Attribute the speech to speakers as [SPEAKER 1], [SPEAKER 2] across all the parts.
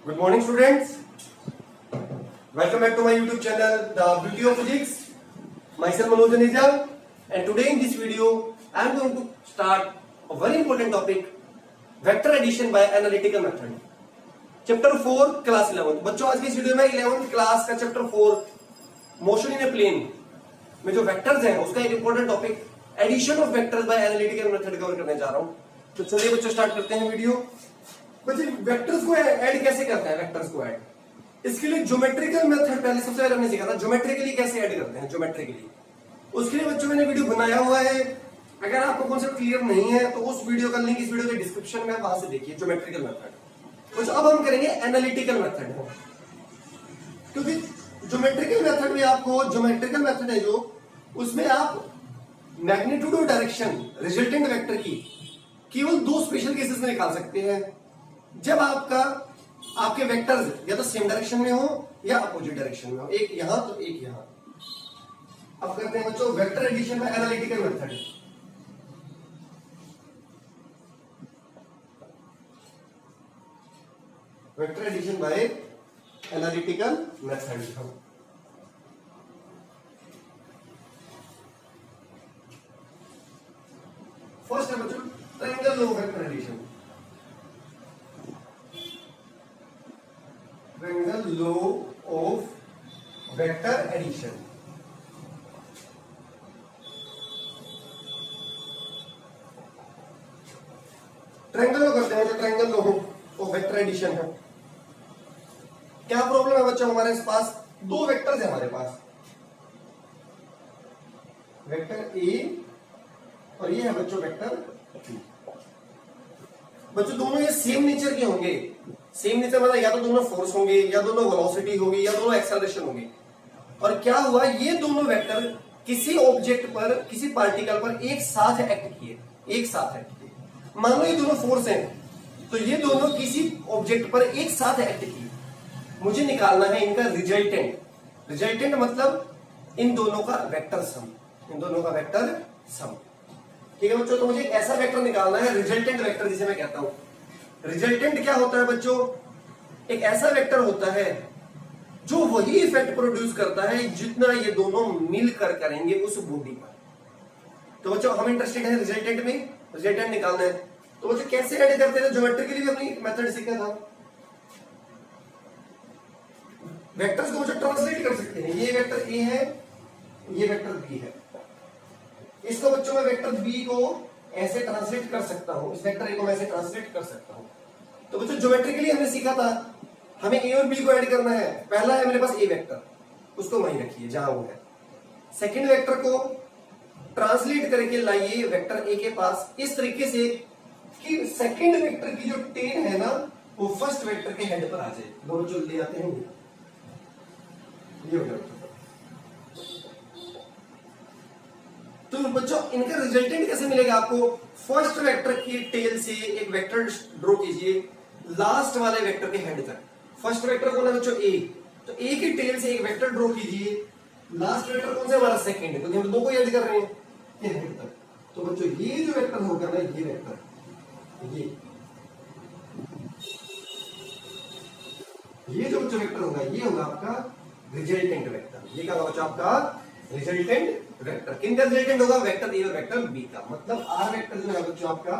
[SPEAKER 1] Good morning, students. Welcome back to my YouTube channel, The Beauty of Physics. Myself Manoj Aneja, and today in this video, I am going to start a very important topic: vector addition by analytical method. Chapter 4, class 11. बच्चों आज की इस video में 11th class का chapter 4 motion in a plane में जो vectors हैं उसका एक important topic addition of vectors by analytical method cover करने जा रहा हूं। तो चलिए बच्चों स्टार्ट करते हैं वीडियो। बच्चे वेक्टर्स को ऐड कैसे करते हैं? वेक्टर्स को ऐड इसके लिए ज्योमेट्रिकल मेथड पहले सबसे पहले हमने सीखा था। ज्योमेट्रिकली कैसे ऐड करते हैं ज्योमेट्रिकली, उसके लिए बच्चों मैंने वीडियो बनाया हुआ है। अगर आपको कॉन्सेप्ट क्लियर नहीं है तो उस वीडियो का लिंक इस वीडियो के डिस्क्रिप्शन में, वहां से देखिए ज्योमेट्रिकल मेथड। तो अब हम करेंगे एनालिटिकल मेथड, क्योंकि ज्योमेट्रिकल मेथड में आपको ज्योमेट्रिकल मेथड है जो उसमें आप मैग्नीट्यूड और डायरेक्शन रिजल्टेंट वेक्टर की केवल दो स्पेशल केसेस में निकाल सकते हैं, जब आपके वेक्टर्स या तो सेम डायरेक्शन में हो या अपोजिट डायरेक्शन में हो, एक यहां तो एक यहां। अब करते हैं बच्चों वेक्टर एडिशन में analytical method. Vector addition by analytical method. First है बच्चों triangle law vector addition. Triangle law of vector addition. Triangle law करते हैं, जो triangle law of vector addition है। क्या प्रॉब्लम है बच्चों? हमारे पास दो वेक्टर्स है हमारे पास, वेक्टर ए और ये है बच्चों वेक्टर बी। बच्चों दोनों ये सेम नेचर के होंगे। सेम नेचर मतलब या तो दोनों फोर्स होंगे, या दोनों वेलोसिटी होगी, या दोनों एक्सेलरेशन होंगे। और क्या हुआ, ये दोनों वेक्टर किसी ऑब्जेक्ट पर, किसी पार्टिकल पर एक साथ एक्ट किए, एक साथ एक्ट किए। मान लो ये दोनों फोर्स हैं, तो ये दोनों किसी ऑब्जेक्ट पर एक साथ एक्ट किए। मुझे निकालना है इनका रिजल्टेंट। रिजल्टेंट मतलब इन दोनों का वेक्टर सम, इन दोनों का वेक्टर सम। ठीक है बच्चों, तो मुझे ऐसा वेक्टर निकालना है रिजल्टेंट वेक्टर, जिसे मैं कहता हूं। रिजल्टेंट क्या होता है बच्चों? एक ऐसा वेक्टर होता है जो वही इफेक्ट प्रोड्यूस करता है जितना ये दोनों मिलकर करेंगे उस बॉडी पर। तो बच्चों हम इंटरेस्टेड है रिजल्टेंट में, रिजल्टेंट निकालना है। तो बच्चों कैसे ऐड करते हैं? ज्योमेट्रिकली भी अपनी मेथड सीखा था। वेक्टर्स को बच्चों ट्रांसलेट कर सकते हैं। ये वेक्टर ए है, ये वेक्टर बी है। इसको बच्चों मैं वेक्टर बी को ऐसे ट्रांसलेट कर सकता हूं, इस वेक्टर ए को मैं ऐसे ट्रांसलेट कर सकता हूं। तो बच्चों ज्योमेट्रिकली हमने सीखा था हमें ए और बी को ऐड करना है। पहला है मेरे पास ए वेक्टर, उसको वहीं रखिए जहां वो है। सेकंड वेक्टर को ट्रांसलेट करके लाइए वेक्टर ए के पास इस तरीके से कि सेकंड वेक्टर की जो टेल है ना वो फर्स्ट वेक्टर के हेड पर आ जाए। दोनों जो ले आते हैं ये हो गया। तो बच्चों इनका रिजल्टेंट कैसे मिलेगा आपको? फर्स्ट वेक्टर की टेल से एक वेक्टर ड्रॉ कीजिए लास्ट वाले वेक्टर के हेड तक। फर्स्ट वेक्टर कौन है बच्चों? ए। तो ए की टेल से एक वेक्टर ड्रॉ कीजिए, लास्ट वेक्टर कौन सा? हमारा सेकंड है, क्योंकि हम दो को ऐड कर रहे हैं ये हेड तक। तो बच्चों ये जो वेक्टर होगा ना, ये वेक्टर ये जो बच्चों वेक्टर होगा ये होगा आपका रिजल्टेंट वेक्टर। ये क्या होगा बच्चों? आपका रिजल्टेंट वेक्टर। किन का रिजल्टेंट होगा? वेक्टर ए और वेक्टर बी का। मतलब आर वेक्टर जो है बच्चों आपका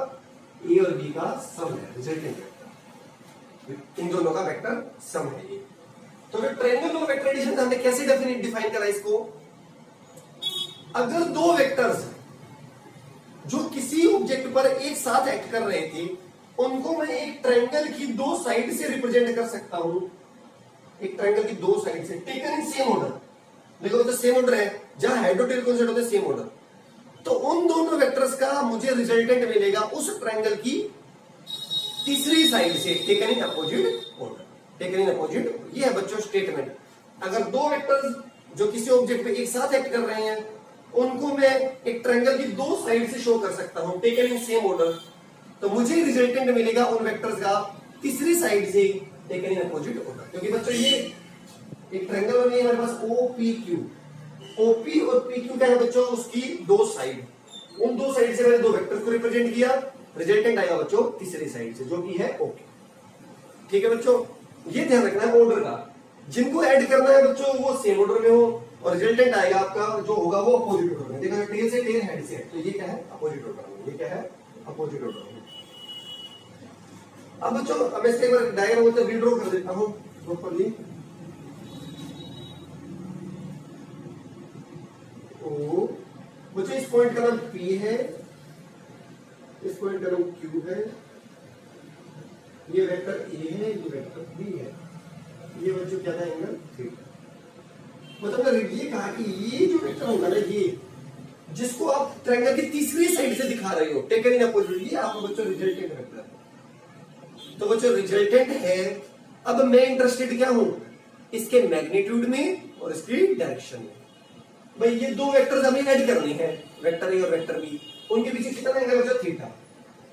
[SPEAKER 1] ए और बी का सम है, रिजल्टेंट वेक्टर। इन दोनों का वेक्टर सम है ये। तो फिर ट्रायंगल ऑफ वेक्टर एडिशन हमने कैसे डिफाइन करा इसको? अगर दो वेक्टर्स जो किसी ऑब्जेक्ट पर एक साथ एक्ट कर रहे थे उनको मैं एक ट्रायंगल की दो साइड से रिप्रेजेंट कर सकता हूं। एक ट्रायंगल की दो साइड से टेकन इन सेम ऑर्डर। देखो तो सेम ऑर्डर है, जहां हेड और टेल कॉन्सेप्ट होते हैं सेम ऑर्डर। तो उन दोनों वेक्टर्स का मुझे रिजल्टेंट मिलेगा उस ट्रायंगल की तीसरी साइड से taken in opposite order. Taken in opposite, ये है बच्चों स्टेटमेंट। अगर दो वेक्टर्स जो किसी ऑब्जेक्ट पे एक साथ एक्ट कर रहे हैं उनको मैं एक ट्रायंगल की दो साइड से शो कर सकता हूं टेकन इन सेम ऑर्डर, तो मुझे रिजल्टेंट मिलेगा उन वेक्टर्स का तीसरी साइड से टेकन इन अपोजिट ऑर्डर। क्योंकि बच्चों ये एक ट्रायंगल बनी है हमारे पास OPQ। OP और PQ क्या है बच्चों? उसकी दो साइड। उन दो साइड से मैंने दो वेक्टर्स को रिप्रेजेंट किया, रिजल्टेंट आएगा बच्चों तीसरी साइड से जो कि है ओके। ठीक है बच्चों, ये ध्यान रखना है ऑर्डर का। जिनको ऐड करना है बच्चों वो सेम ऑर्डर में हो और रिजल्टेंट आएगा आपका जो होगा वो अपोजिट ऑर्डर में। देखो टेल से टेल, हेड से हेड, तो ये क्या है अपोजिट ऑर्डर में, ये क्या है अपोजिट ऑर्डर में। अब बच्चों मैं इसके एक बार डायग्राम को रीड्रॉ कर देता हूं प्रॉपर्ली। ओ बच्चों इस पॉइंट का नाम P है, इस पॉइंट का नाम Q है, ये वेक्टर A है, ये वेक्टर B है, ये बच्चों क्या था एंगल थीटा। मतलब मैंने ये कहा कि ये जो वेक्टर होगा ना, ये जिसको आप ट्रायंगल की तीसरी साइड से दिखा रहे हो टेकन इन अपोजिट, ये आपको बच्चों रिजल्टेंट वेक्टर है। तो बच्चों रिजल्टेंट है। अब मैं इंटरेस्टेड क्या हूं, इसके मैग्नीट्यूड में और इसकी डायरेक्शन में। भाई ये दो वेक्टर्स हमें ऐड करने हैं, वेक्टर ए और वेक्टर बी, उनके पीछे कितना एंगल बचा थीटा।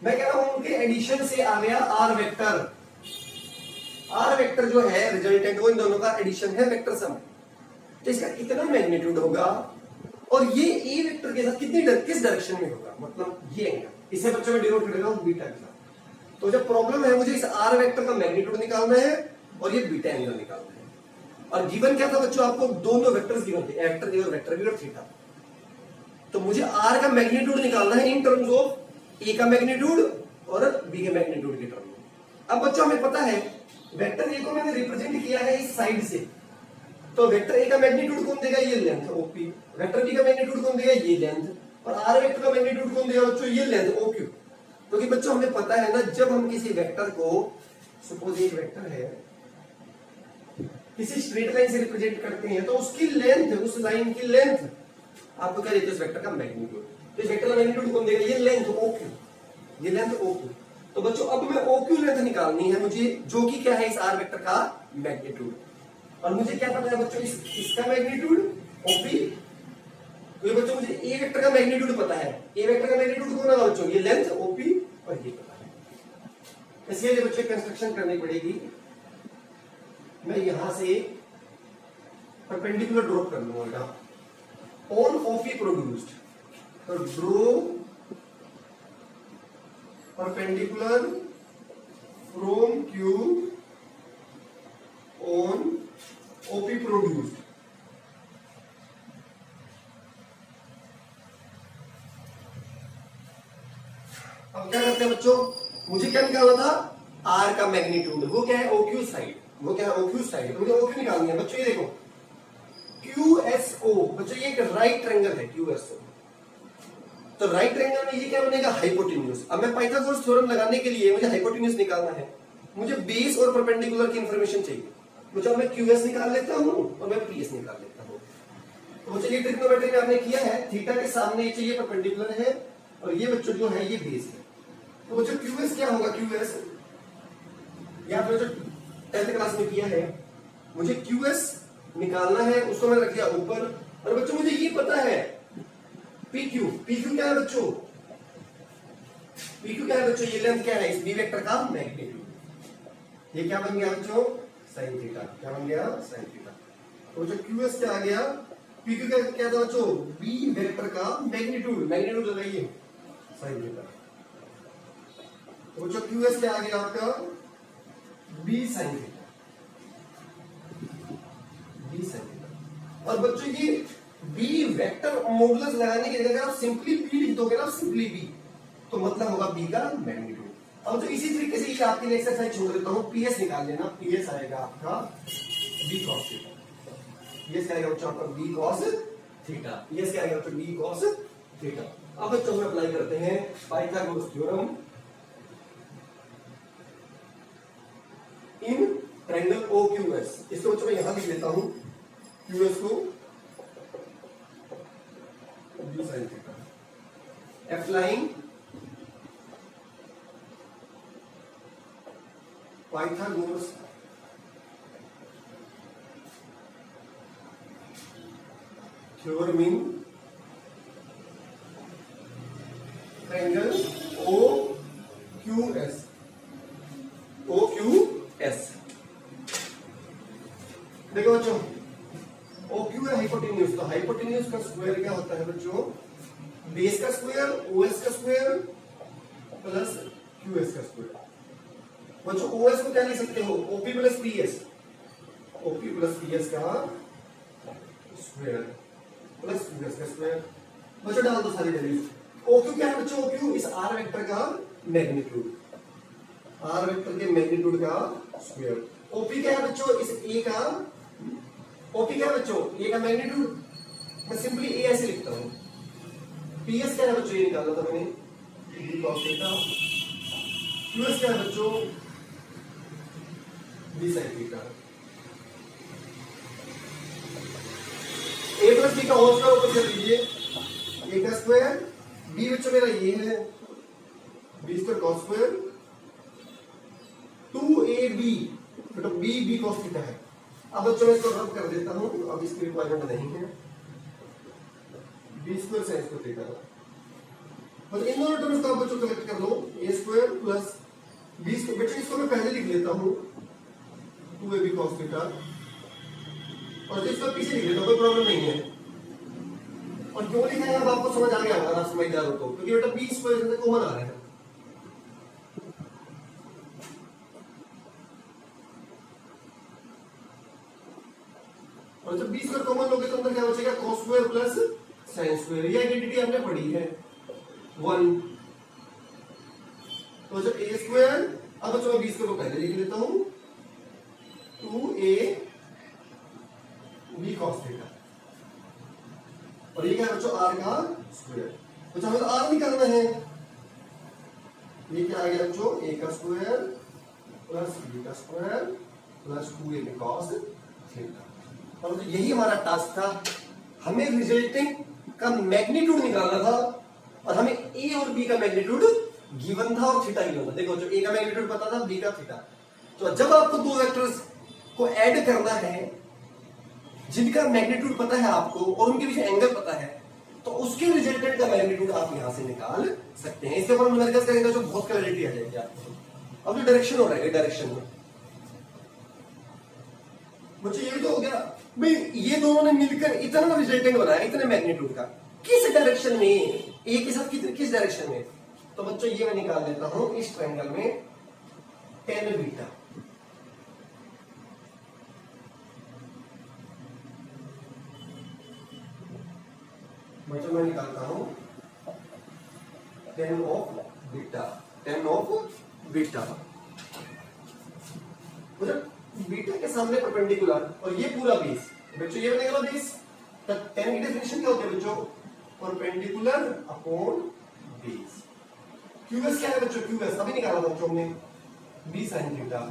[SPEAKER 1] मैं कह रहा हूं उनके एडिशन से आ गया आर वेक्टर। आर वेक्टर जो है रिजल्टेंट, वो इन दोनों का एडिशन है वेक्टर सम। तो इसका कितना मैग्नीट्यूड होगा और ये ए वेक्टर के साथ किस डायरेक्शन में होगा, मतलब ये एंगल, इसे बच्चों में डिनोट करेगा बीटा के साथ। तो जब प्रॉब्लम है मुझे इस आर वेक्टर का मैग्नीट्यूड निकालना है और ये बीटा एंगल निकालना है। और गिवन क्या था बच्चों, आपको दोनों वेक्टर्स गिवन थे, वेक्टर ए और वेक्टर बी और थीटा। तो मुझे आर का मैग्नीट्यूड निकालना है इन टर्म्स ऑफ ए का मैग्नीट्यूड और बी के मैग्नीट्यूड के टर्म में। अब बच्चों हमें पता है वेक्टर ए को मैंने रिप्रेजेंट किया है इस साइड से, तो वेक्टर ए का मैग्नीट्यूड कौन देगा, ये लेंथ ओपी। वेक्टर बी का मैग्नीट्यूड कौन देगा, ये लेंथ। और आर वेक्टर का मैग्नीट्यूड कौन देगा बच्चों, ये लेंथ ओक्यू। क्योंकि बच्चों हमें पता है ना, जब हम किसी वेक्टर को, सपोज एक वेक्टर है, किसी स्ट्रेट लाइन से रिप्रेजेंट करते हैं तो उसकी लेंथ, उस लाइन की लेंथ आपको क्या देते हैं, उस वेक्टर का मैग्नीट्यूड। तो इस वेक्टर का मैग्नीट्यूड कौन देगा, ये लेंथ ओक्यू, ये लेंथ ओक्यू। तो बच्चों अब मैं ओक्यू लेंथ निकालनी है मुझे, जो कि क्या है इस आर वेक्टर का मैग्नीट्यूड। और मुझे क्या पता है बच्चों, इसका मैग्नीट्यूड ओपी। तो बच्चों मुझे ए वेक्टर का मैग्नीट्यूड पता है, ए वेक्टर का मैग्नीट्यूड कौन होगा बच्चों, ये लेंथ ओपी और ये पता है। इसलिए बच्चों कंस्ट्रक्शन करनी पड़ेगी। मैं यहां से परपेंडिकुलर ड्रॉप कर लूंगा ऑन ओपी प्रोड्यूस्ड। तो draw perpendicular from Q on OP produced. अब क्या करते हैं बच्चों, मुझे क्या निकालना था, आर का मैग्नीट्यूड, वो क्या है ओक्यू साइड, वो क्या है ओक्यू साइड। तो मुझे ओक्यू निकालनी है बच्चों। ये देखो QSO, बच्चों ये एक राइट ट्रायंगल है QSO। तो राइट ट्रायंगल में ये क्या बनेगा, हाइपोटेन्यूज। अब मैं पाइथागोरस थ्योरम लगाने के लिए मुझे हाइपोटेन्यूज निकालना है, मुझे बेस और परपेंडिकुलर की इंफॉर्मेशन चाहिए। मुझे मैं QS निकाल लेता हूं और मैं PS निकाल लेता हूं। तो चलिए ट्रिग्नोमेट्री में आपने किया है, थीटा के सामने ये चाहिए परपेंडिकुलर है और ये बच्चों जो है ये बेस है। तो बच्चों QS क्या होगा, QS या फिर जो 10th क्लास में किया है, मुझे QS निकालना है, उसको मैंने रख दिया ऊपर। और बच्चों मुझे ये पता है PQ, PQ क्या है बच्चों, PQ क्या है बच्चों, ये लेंथ क्या है इस बी वेक्टर का मैग्नीट्यूड। ये क्या बन गया बच्चों, साइन थीटा। क्या बन गया, साइन थीटा। तो जो QS क्या आ गया, PQ क्या था बच्चों, बी वेक्टर का मैग्नीट्यूड, मैग्नीट्यूड लगाइए साइन थीटा। तो जो QS क्या आ गया आपका, B sine theta, B sine theta. और बच्चों ये बी वेक्टर मॉडुलस लगाने की जगह अगर आप सिंपली बी लिख दोगे ना, सिंपली बी, तो मतलब होगा बी का मैग्नीट्यूड। अब तो इसी तरीके से ये आपके लिए एक्सरसाइज छोड़ देता हूं, PS निकाल लेना। PS आएगा आपका बी कॉस थीटा, PS क्या आएगा बच्चों आपका बी कॉस थीटा, PS क्या आएगा बच्चों बी कॉस थीटा। अब बच्चों हम अप्लाई करते हैं Pythagoras theorem in triangle OQS। इसको बच्चों मैं यहां लिख लेता हूं, QS को B sine theta. Applying Pythagoras theorem in triangle OQS। देखो बच्चों OQ है हाइपोटेन्यूज, तो हाइपोटेन्यूज का स्क्वायर क्या होता है बच्चों, बेस का स्क्वायर OS का स्क्वायर प्लस QS का स्क्वायर। बच्चों ओएस को क्या लिख सकते हो, OP plus PS, OP plus PS का स्क्वायर प्लस पीएस का स्क्वायर। बच्चों डाल दो सारी वैल्यूज। ओक्यू क्या है बच्चों, ओक्यू इस आर वेक्टर का मैग्नीट्यूड, आर वेक्टर के मैग्नीट्यूड का स्क्वायर। ओपी क्या है बच्चों, इस ए का, ओपी क्या है बच्चों, ए का मैग्नीट्यूड, मैं सिंपली ए ऐसे लिखता हूं। पीएस क्या है बच्चों, ये निकाला था मैंने, बी कॉस थीटा। क्यूएस क्या है बच्चों, बी साइन थीटा। ए प्लस बी का होल स्क्वायर ऊपर कर दीजिए, ए का स्क्वायर, बी बच्चों मेरा ये है, B square cos square 2ab, बेटा बी बी कॉस थीटा है। अब बच्चों मैं इसको रब कर देता हूं, अब इसकी रिक्वायरमेंट नहीं है, B square sine square theta. और इन दोनों टर्म्स को आप बच्चों कलेक्ट कर लो, A square plus B square. बच्चों इसको मैं पहले लिख लेता हूं 2ab cos थीटा, और इसको पीछे लिख लेता हूं, कोई प्रॉब्लम नहीं है। और क्यों लिखा है अब आपको समझ आ गया होगा, आप समझदार हो तो, क्योंकि बेटा बी स्क्वायर से कॉमन आ रहा है। और जब बी स्क्वायर कॉमन लोगे तो अंदर क्या बचेगा, cos square plus sin square. ये आइडेंटिटी आपने पढ़ी है 1। तो जब a स्क्वायर, अब बच्चों मैं बी स्क्वायर को पहले लिख लेता हूं 2a b cos थीटा, और ये क्या है बच्चों, r का स्क्वायर। बच्चों हमें तो r निकालना है, ये क्या आ गया बच्चों, a का स्क्वायर प्लस b का square plus 2a cos theta. और तो यही हमारा टास्क था, हमें रिजल्टेंट का मैग्नीट्यूड निकालना था, और हमें ए और बी का मैग्नीट्यूड गिवन था और थीटा गिवन था। देखो जो ए का मैग्नीट्यूड पता था, बी का थीटा। तो जब आपको दो वेक्टर्स को ऐड करना है जिनका मैग्नीट्यूड पता है आपको और उनके बीच एंगल पता है, तो उसके रिजल्टेंट का मैग्नीट्यूड आप यहां से निकाल सकते हैं। इसके ऊपर हम न्यूमेरिकल्स करेंगे, जो बहुत क्लैरिटी आ जाएगी आपको। अब जो डायरेक्शन हो रहा है, डायरेक्शन में मुझे ये तो हो गया भाई, ये दोनों ने मिलकर इतना रिजल्टेंट बनाया, इतने मैग्नीट्यूड का, किस डायरेक्शन में, ए के साथ किस डायरेक्शन में। तो बच्चों ये मैं निकाल देता हूं इस ट्रायंगल में tan बीटा। बच्चों मैं निकालता हूं tan of beta, tan of beta. Beta के सामने परपेंडिकुलर, और ये पूरा बेस। बच्चों ये बनेगा बेस, तो tan की डेफिनेशन क्या होती है बच्चों, परपेंडिकुलर अपॉन बेस। QS क्या है बच्चों, QS अभी निकाला था बच्चों हमने, b sin थीटा।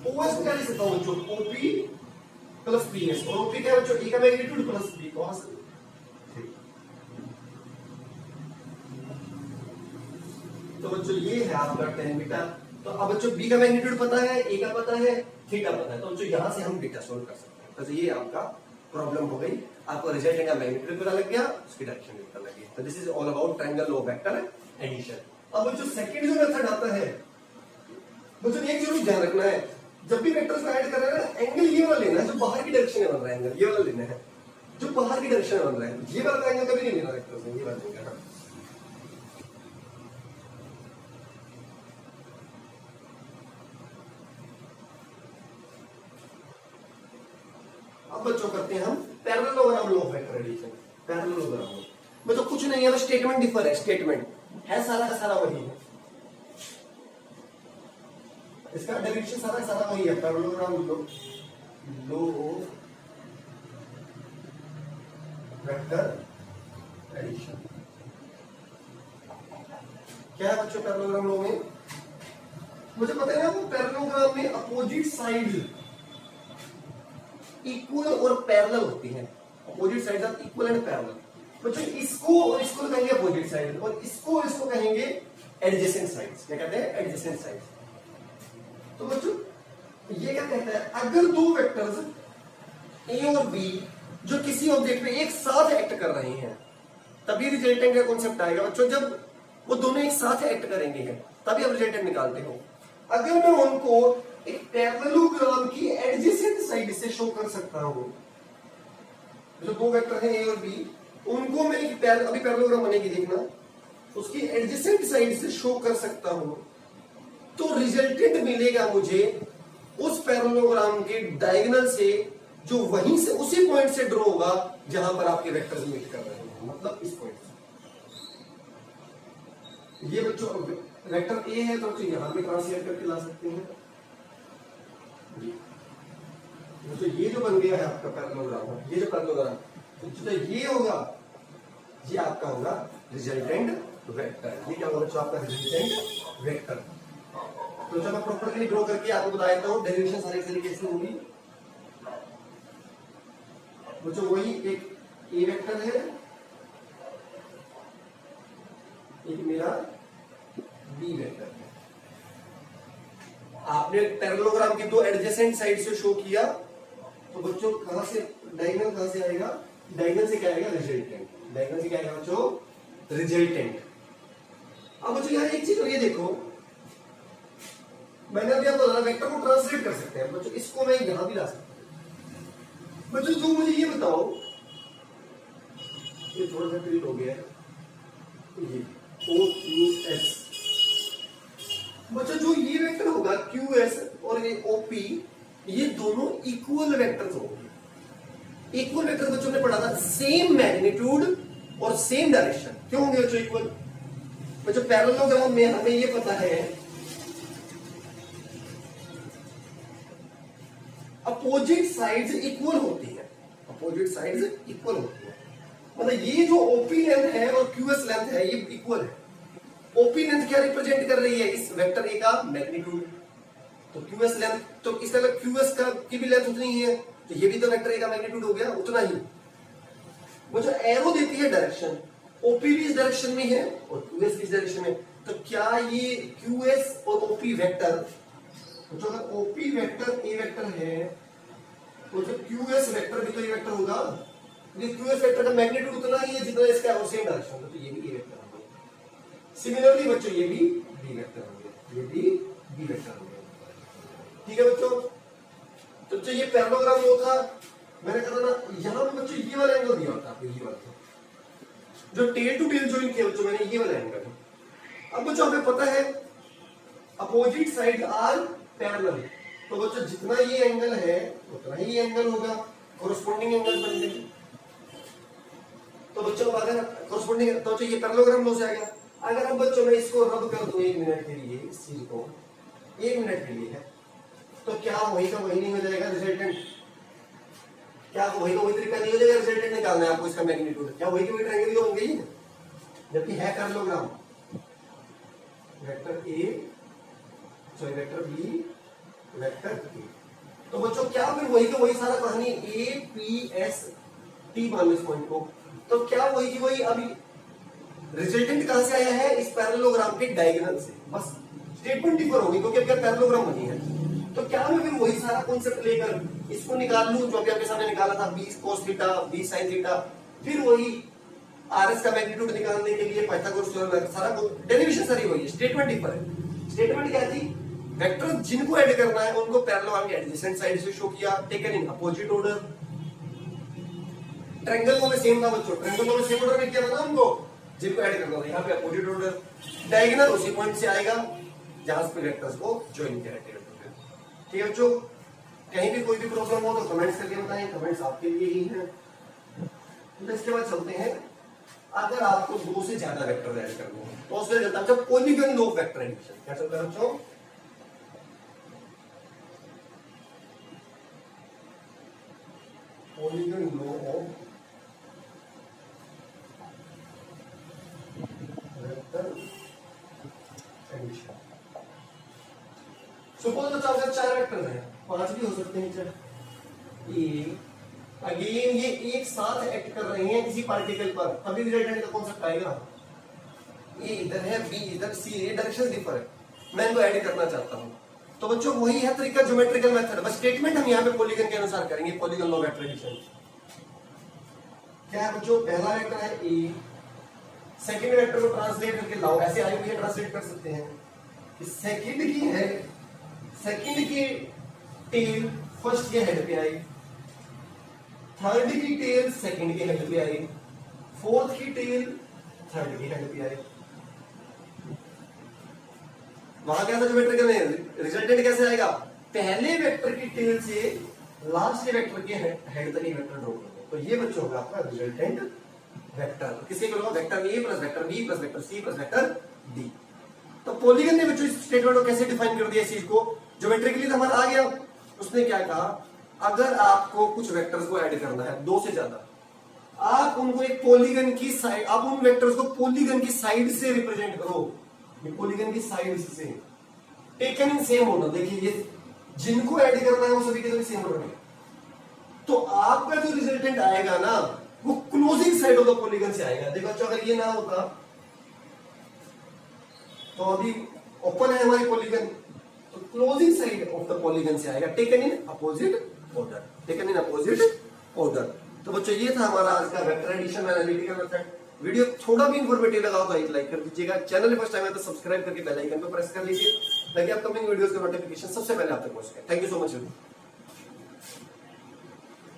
[SPEAKER 1] OS क्या लिख सकता हूं बच्चों, OP प्लस PS, और OP क्या है बच्चों, E का magnitude plus B cos theta. तो बच्चों ये है आपका tan बीटा। तो अब बच्चों B का मैग्नीट्यूड पता है, A का पता है, थीटा पता है, तो बच्चों यहां से हम बीटा सोल्व कर सकते हैं। तो ये आपका प्रॉब्लम हो गई, आपको रिजल्टेंट का मैग्नीट्यूड पता लग गया, उसकी डायरेक्शन भी पता लग गई। तो this is all about triangle law vector addition. अब बच्चों सेकंड जो मेथड आता है, बच्चों एक जरूर ध्यान रखना है, जब भी वेक्टर्स को ऐड कर रहे हैं ना, एंगल ये वाला लेना है जो बाहर की डायरेक्शन में बन रहा है, एंगल ये वाला लेना है जो बाहर की डायरेक्शन में बन रहा है। ये वाला एंगल कभी नहीं लेना वेक्टर्स में, ये वाला नहीं करना। अब बच्चों करते हैं हम parallelogram law of vector addition. Parallelogram बच्चों कुछ नहीं है, बस स्टेटमेंट डिफर है, स्टेटमेंट है सारा का सारा वही है, इसका डायरेक्शन सारा का सारा वही है। Parallelogram law of vector addition क्या है बच्चों, पैरेललोग्राम लो में मुझे पता है ना, वो पैरेललोग्राम में अपोजिट साइड इक्वल और पैरेलल होती है। Opposite sides are equal and parallel. बच्चों इसको और इसको कहेंगे अपोजिट साइड, और इसको कहेंगे एडजेसेंट साइड्स। क्या कहते हैं, एडजेसेंट साइड्स। तो बच्चों ये क्या कहता है, अगर दो वेक्टर्स ए और बी जो किसी ऑब्जेक्ट पे एक साथ एक्ट कर रहे हैं, तभी रिजल्टेंट का कॉन्सेप्ट आएगा। बच्चों जब वो दोनों एक साथ एक्ट करेंगे तभी आप रिजल्टेंट निकालते हो। अगर मैं उनको एक पैरेललोग्राम की एडजेसेंट साइड से शो कर सकता हूं, जो दो वेक्टर हैं ए और बी, उनको मैं एक अभी पैरेललोग्राम बनेगी देखना, उसकी एडजेसेंट साइड से शो कर सकता हूं, तो रिजल्टेंट मिलेगा मुझे उस पैरेललोग्राम के डायगोनल से जो वहीं से उसी पॉइंट से ड्रॉ होगा जहां पर आपके वेक्टर्स मीट कर रहे हैं, मतलब इस पॉइंट से। ये बच्चों वेक्टर ए है तो बच्चों यहां पे ट्रांसलेट करके ला सकते हैं। तो ये जो बन गया है आपका पैरेललोग्राम, ये जो पैरेललोग्राम, तो ये होगा, ये आपका होगा रिजल्टेंट वेक्टर। ये क्या होगा बच्चों आपका रिजल्टेंट वेक्टर। तो जब मैं प्रॉपर्ली ड्रॉ करके आपको बता देता हूं, डेरिवेशन सारे तरीके से होगी। बच्चों वही एक ए वेक्टर है, एक मेरा बी वेक्टर है। आपने पैरेललोग्राम की दो एडजेसेंट साइड से शो किया, तो बच्चों कहां से डायगोनल कहां से आएगा? डायगोनल से क्या आएगा? रिजल्टेंट। डायगोनल से क्या आएगा बच्चों? रिजल्टेंट। अब बच्चों यहां एक चीज और ये देखो, मैंने अभी आपको बोला वेक्टर को ट्रांसलेट कर सकते हैं बच्चों, इसको मैं यहां भी ला सकता हूं। बच्चों जो मुझे ये बताओ, ये थोड़ा सा क्लिक हो गया है, ये OQS। बच्चों जो ये वेक्टर होगा QS और ये OP, ये दोनों इक्वल वेक्टर्स होंगे। इक्वल वेक्टर बच्चों ने पढ़ा था, सेम मैग्नीट्यूड और सेम डायरेक्शन। क्यों होंगे बच्चों इक्वल? बच्चों पैरेललोग्राम में हमें ये पता है अपोजिट साइड्स इक्वल होती है, अपोजिट साइड्स इक्वल होती है। मतलब ये जो OP लेंथ है और QS लेंथ है ये इक्वल है। OP लेंथ क्या रिप्रेजेंट कर रही है? इस वेक्टर ए का मैग्नीट्यूड। तो QS लेंथ, तो इसका मतलब QS का की भी लेंथ उतनी ही है, तो ये भी तो वेक्टर ए का मैग्नीट्यूड हो गया उतना ही। वो जो एरो देती है डायरेक्शन, OP भी इस डायरेक्शन में है और QS भी इस डायरेक्शन में। तो क्या ये QS और OP वेक्टर, तो जो अगर OP वेक्टर ए वेक्टर है, तो जो QS वेक्टर भी तो ये वेक्टर होगा। ये QS वेक्टर का मैग्नीट्यूड उतना ही है जितना इसका है, सेम डायरेक्शन, तो ये भी ए वेक्टर होगा। सिमिलरली बच्चों ये भी बी वेक्टर होंगे, ये भी बी वेक्टर होंगे। ठीक है बच्चों, तो जो ये पैरेललोग्राम जो था, मैंने कहा था ना, यहां पे बच्चों ये वाला एंगल दिया होता है, ये वाला जो टेल टू टेल जॉइन किया बच्चों मैंने, ये वाला एंगल। अब बच्चों हमें पता है अपोजिट साइड आर पैरेलल, तो बच्चों जितना ये एंगल है उतना ही ये एंगल होगा, कोरिस्पोंडिंग एंगल बन गए। तो बच्चों अगर कोरिस्पोंडिंग, तो ये पैरेललोग्राम लॉ से आ गया। अगर अब बच्चों मैं इसको रद्द कर दूं 1 मिनट के लिए, इस चीज को 1 मिनट के लिए है, तो क्या वही का वही नहीं हो जाएगा रिजल्टेंट? क्या वही का वही तरीका नहीं हो जाएगा रिजल्टेंट निकालना है आपको इसका मैग्नीट्यूड? क्या वही के वही ट्रायंगल होंगे ही, जबकि है parallelogram. Vector A, sorry vector B, vector A, तो बच्चों क्या फिर वही का वही सारा कहानी APST मान लो इस पॉइंट को। तो क्या वही की वही अभी रिजल्टेंट कहां से आया है? इस पैरेललोग्राम के डायगोनल से। बस स्टेटमेंट डिफर होगी क्योंकि अब पैरेललोग्राम बनी है। तो क्या मैं फिर वही सारा कॉन्सेप्ट लेकर इसको निकाल लूं जो अभी आपके सामने निकाला था, b cos theta, b sin theta, फिर वही RS का मैग्नीट्यूड निकालने के लिए पाइथागोरस थ्योरम, सारा डेरिवेशन सारी वही है, स्टेटमेंट डिफर है। स्टेटमेंट क्या थी? वेक्टर जिनको ऐड करना है उनको पैरेललोग्राम के एडजेसेंट साइड से शो किया, taken in opposite order. Triangle में सेम था बच्चों, ट्रायंगल में सेम ऑर्डर में किया था ना उनको, जिनको ऐड करना था, यहाँ पे अपोजिट ऑर्डर। डायगोनल उसी पॉइंट से आएगा जहां पे वेक्टर्स को ज्वाइन किया है। ठीक है बच्चों, कहीं भी कोई भी प्रॉब्लम हो तो कमेंट्स करके बताएं, कमेंट्स आपके लिए ही हैं। तो इसके बाद चलते हैं, अगर आपको 2 से ज्यादा वेक्टर ऐड करने हैं तो उसमें चलता है polygon law of vector addition. क्या चलता है बच्चों? Polygon law of vector addition. Suppose बच्चा अगर 4 वेक्टर है, 5 भी हो सकते हैं, ये अगेन ये एक साथ एक्ट कर रहे हैं किसी पार्टिकल पर, तभी रिजल्टेंट का कॉन्सेप्ट आएगा। ये इधर है, बी इधर, सी, ये डायरेक्शन डिफर है, मैं इनको ऐड करना चाहता हूं। तो बच्चों वही है तरीका, ज्योमेट्रिकल मेथड, बस स्टेटमेंट हम यहाँ पे पॉलीगन के अनुसार करेंगे, पॉलीगन लॉ वेक्टर एडिशन। क्या है बच्चों? पहला वेक्टर है ए, सेकंड वेक्टर को ट्रांसलेट करके लाओ, ऐसे आई हुई है ट्रांसलेट कर सकते हैं। सेकंड की है, सेकंड की टेल फर्स्ट के हेड पे आई, थर्ड की टेल सेकंड के हेड पे आई, फोर्थ की टेल थर्ड के हेड पे आई। वहां क्या था ज्योमेट्रिकल में, रिजल्टेंट कैसे आएगा, पहले वेक्टर की टेल से लास्ट के वेक्टर के हेड तक एक वेक्टर ड्रॉ कर दो, तो ये बच्चों होगा आपका रिजल्टेंट वेक्टर। किसके होगा, vector A plus vector B plus vector C plus vector D. तो पॉलीगन ने बच्चों इस स्टेटमेंट को कैसे डिफाइन कर दिया इस चीज को, ज्योमेट्रिकली तो हमारा आ गया। उसने क्या कहा, अगर आपको कुछ वेक्टर्स को ऐड करना है, दो से ज्यादा, आप उनको एक पॉलीगन की साइड, आप उन वेक्टर्स को पॉलीगन की साइड से रिप्रेजेंट करो, पॉलीगन की साइड से टेकन इन सेम ऑर्डर। देखिए ये जिनको ऐड करना है वो सभी के सभी सेम ऑर्डर में, तो आपका जो रिजल्टेंट आएगा ना वो closing side of the polygon से आएगा। देखो बच्चों अगर ये ना होता तो अभी ओपन है हमारी पॉलीगन, तो closing side of the polygon से आएगा, taken in opposite order, taken in opposite order. तो बच्चों ये था हमारा आज का vector addition analytical method. Video थोड़ा भी इंफॉर्मेटिव लगा हो तो एक लाइक कर दीजिएगा, चैनल फर्स्ट टाइम है तो सब्सक्राइब करके बेल आइकन को प्रेस कर लीजिए ताकि अपकमिंग वीडियोस के नोटिफिकेशन सबसे पहले आप तक पहुंच सके। Thank you so much.